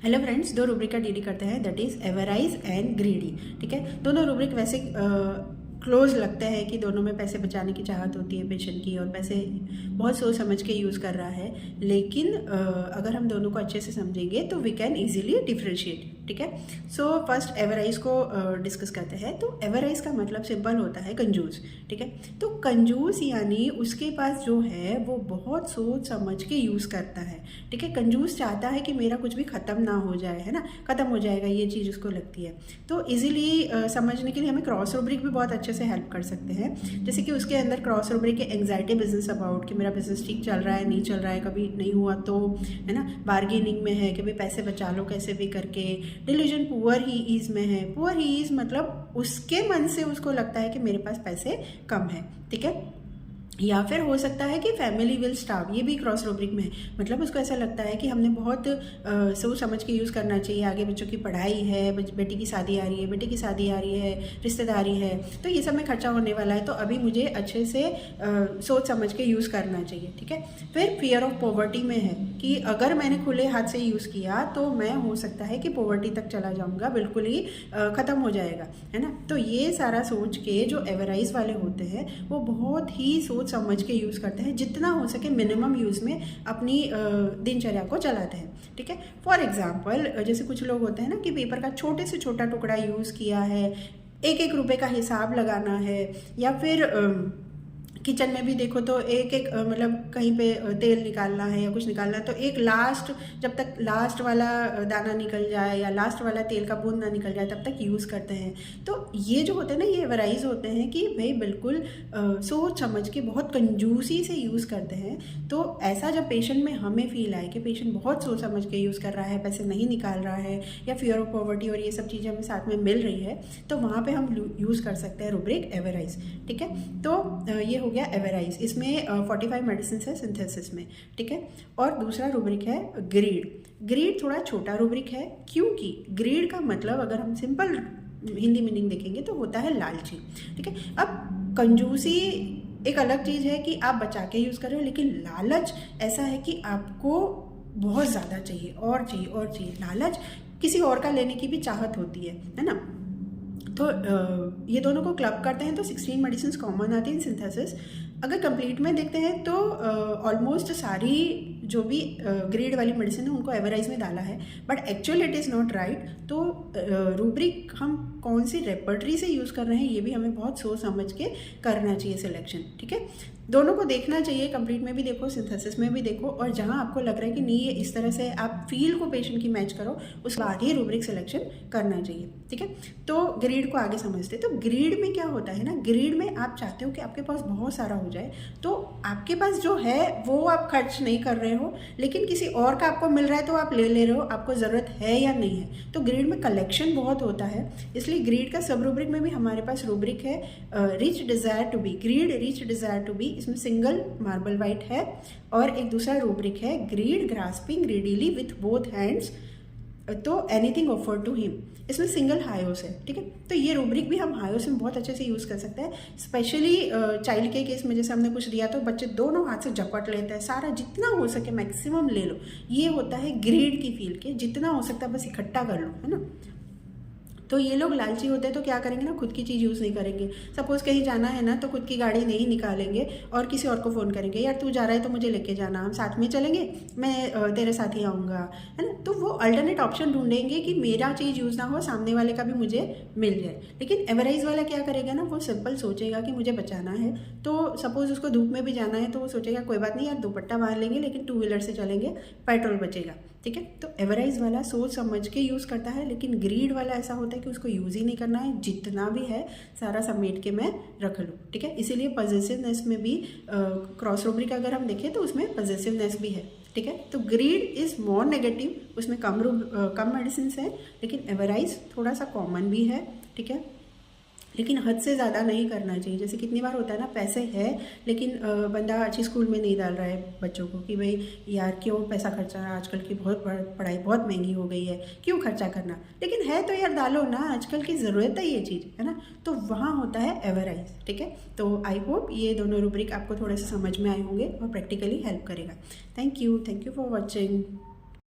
Hello friends, दो rubric का DD करते हैं, दैट इज एवराइज एंड ग्रीडी। ठीक है, दोनों रूब्रिक वैसे क्लोज लगते हैं कि दोनों में पैसे बचाने की चाहत होती है पेशेंट की और पैसे बहुत सोच समझ के यूज़ कर रहा है। लेकिन अगर हम दोनों को अच्छे से समझेंगे तो वी कैन इजीली डिफ्रेंशिएट। ठीक है, सो फर्स्ट एवराइज को डिस्कस करते हैं। तो एवराइज का मतलब सिंपल होता है कंजूस। ठीक है, तो कंजूस यानी उसके पास जो है वो बहुत सोच समझ के यूज़ करता है। ठीक है, कंजूस चाहता है कि मेरा कुछ भी ख़त्म ना हो जाए, है ना, ख़त्म हो जाएगा, ये चीज़ उसको लगती है। तो इजीली समझने के लिए हमें क्रॉस रूब्रिक भी बहुत अच्छे से हेल्प कर सकते हैं। जैसे कि उसके अंदर क्रॉस रूब्रिक है एंग्जाइटी बिजनेस अबाउट, कि मेरा बिजनेस ठीक चल रहा है, नहीं चल रहा है, कभी नहीं हुआ तो, है ना। बार्गेनिंग में है कि भाई पैसे बचा लो कैसे भी करके। डिल्यूजन पुअर ही इज में है। पुअर ही इज मतलब उसके मन से उसको लगता है कि मेरे पास पैसे कम है। ठीक है, या फिर हो सकता है कि फैमिली विल स्टार्व, ये भी क्रॉस रूब्रिक में है। मतलब उसको ऐसा लगता है कि हमने बहुत सोच समझ के यूज़ करना चाहिए। आगे बच्चों की पढ़ाई है, बेटी की शादी आ रही है, बेटे की शादी आ रही है, रिश्तेदारी है, तो ये सब में खर्चा होने वाला है, तो अभी मुझे अच्छे से सोच समझ के यूज़ करना चाहिए। ठीक है, फिर फियर ऑफ पॉवर्टी में है कि अगर मैंने खुले हाथ से यूज़ किया तो मैं हो सकता है कि पॉवर्टी तक चला जाऊँगा, बिल्कुल ही ख़त्म हो जाएगा, है ना। तो ये सारा सोच के जो एवराइज वाले होते हैं वो बहुत ही सोच समझ के यूज़ करते हैं, जितना हो सके मिनिमम यूज़ में अपनी दिनचर्या को चलाते हैं। ठीक है, फॉर एग्जांपल जैसे कुछ लोग होते हैं ना कि पेपर का छोटे से छोटा टुकड़ा यूज़ किया है, एक एक रुपए का हिसाब लगाना है, या फिर किचन में भी देखो तो एक एक मतलब कहीं पे तेल निकालना है या कुछ निकालना है तो एक लास्ट, जब तक लास्ट वाला दाना निकल जाए या लास्ट वाला तेल का बूंद ना निकल जाए तब तक यूज़ करते हैं। तो ये जो होते हैं ना, ये एवराइज होते हैं कि भाई बिल्कुल सोच समझ के बहुत कंजूसी से यूज़ करते हैं। तो ऐसा जब पेशेंट में हमें फील आए कि पेशेंट बहुत सोच समझ के यूज़ कर रहा है, पैसे नहीं निकाल रहा है, या फियर ऑफ पॉवर्टी और ये सब चीज़ें हमें साथ में मिल रही है, तो वहाँ पे हम यूज़ कर सकते हैं रूब्रिक एवराइज। ठीक है, तो ये हो गया एवराइज। इसमें 45 मेडिसिन है सिंथेसिस में। ठीक है, और दूसरा रूब्रिक है ग्रीड। ग्रीड थोड़ा छोटा रूब्रिक है, क्योंकि ग्रीड का मतलब अगर हम सिंपल हिंदी मीनिंग देखेंगे तो होता है लालची। ठीक है, अब कंजूसी एक अलग चीज़ है कि आप बचा के यूज़ कर रहे हो, लेकिन लालच ऐसा है कि आपको बहुत ज़्यादा चाहिए और चाहिए और चाहिए। लालच किसी और का लेने की भी चाहत होती है ना। तो ये दोनों को क्लब करते हैं तो 16 मेडिसिन कॉमन आती हैं सिंथेसिस। अगर कंप्लीट में देखते हैं तो ऑलमोस्ट सारी जो भी ग्रेड वाली मेडिसिन है उनको एवराइज में डाला है, but actually it is not right. तो रूब्रिक हम कौन सी रेपर्टरी से यूज़ कर रहे हैं ये भी हमें बहुत सोच समझ के करना चाहिए सिलेक्शन। ठीक है, दोनों को देखना चाहिए, कंप्लीट में भी देखो, सिंथेसिस में भी देखो, और जहाँ आपको लग रहा है कि नहीं ये इस तरह से आप फील को पेशेंट की मैच करो, उस बाद ही रूब्रिक सिलेक्शन करना चाहिए। ठीक है, तो ग्रीड को आगे समझते हैं। तो ग्रीड में क्या होता है ना, ग्रीड में आप चाहते हो कि आपके पास बहुत सारा हो जाए, तो आपके पास जो है वो आप खर्च नहीं कर रहे हो, लेकिन किसी और का आपको मिल रहा है तो आप ले ले रहे हो, आपको ज़रूरत है या नहीं है। तो ग्रीड में कलेक्शन बहुत होता है, इसलिए ग्रीड का सब रूब्रिक में भी हमारे पास रूब्रिक है rich desire to be. Greed rich desire to be, इसमें सिंगल मार्बल वाइट है, और एक दूसरा रूब्रिक है greed grasping greedily with both hands, तो एनीथिंग ऑफर टू हिम, इसमें सिंगल हायोस है। ठीक है, तो ये रूब्रिक भी हम हायोस में बहुत अच्छे से यूज़ कर सकते हैं, स्पेशली चाइल्ड के केस में। जैसे हमने कुछ दिया तो बच्चे दोनों हाथ से झपट लेते हैं, सारा जितना हो सके मैक्सिमम ले लो। ये होता है ग्रीड की फील के, जितना हो सकता है बस इकट्ठा कर लो, है ना। तो ये लोग लालची होते हैं तो क्या करेंगे ना, खुद की चीज़ यूज़ नहीं करेंगे। सपोज़ कहीं जाना है ना तो खुद की गाड़ी नहीं निकालेंगे और किसी और को फ़ोन करेंगे, यार तू जा रहा है तो मुझे लेके जाना, हम साथ में चलेंगे, मैं तेरे साथ ही आऊँगा, है ना। तो वो अल्टरनेट ऑप्शन ढूंढेंगे कि मेरा चीज़ यूज़ ना हो, सामने वाले का भी मुझे मिल जाए। लेकिन एवराइज वाला क्या करेगा ना, वो सिंपल सोचेगा कि मुझे बचाना है। तो सपोज़ उसको धूप में भी जाना है तो वो सोचेगा कोई बात नहीं यार, दुपट्टा बांध लेंगे, लेकिन 2 व्हीलर से चलेंगे, पेट्रोल बचेगा। ठीक है, तो एवराइज वाला सोच समझ के यूज़ करता है, लेकिन ग्रीड वाला ऐसा होता है कि उसको यूज़ ही नहीं करना है, जितना भी है सारा समेट के मैं रख लूँ। ठीक है, इसीलिए पॉजेसिवनेस में भी क्रॉस रूब्रिक अगर हम देखें तो उसमें पॉजेसिवनेस भी है। ठीक है, तो ग्रीड इज़ मोर नेगेटिव, उसमें कम मेडिसिन है, लेकिन एवराइज थोड़ा सा कॉमन भी है। ठीक है, लेकिन हद से ज़्यादा नहीं करना चाहिए। जैसे कितनी बार होता है ना, पैसे है लेकिन बंदा अच्छी स्कूल में नहीं डाल रहा है बच्चों को, कि भाई यार क्यों पैसा खर्चा, आजकल की बहुत पढ़ाई बहुत महंगी हो गई है, क्यों खर्चा करना, लेकिन है तो यार डालो ना, आजकल की ज़रूरत है ये चीज़, है ना। तो वहाँ होता है एवराइज। ठीक है, तो आई होप ये दोनों रूब्रिक आपको थोड़े से समझ में आए होंगे और प्रैक्टिकली हेल्प करेगा। Thank you for watching.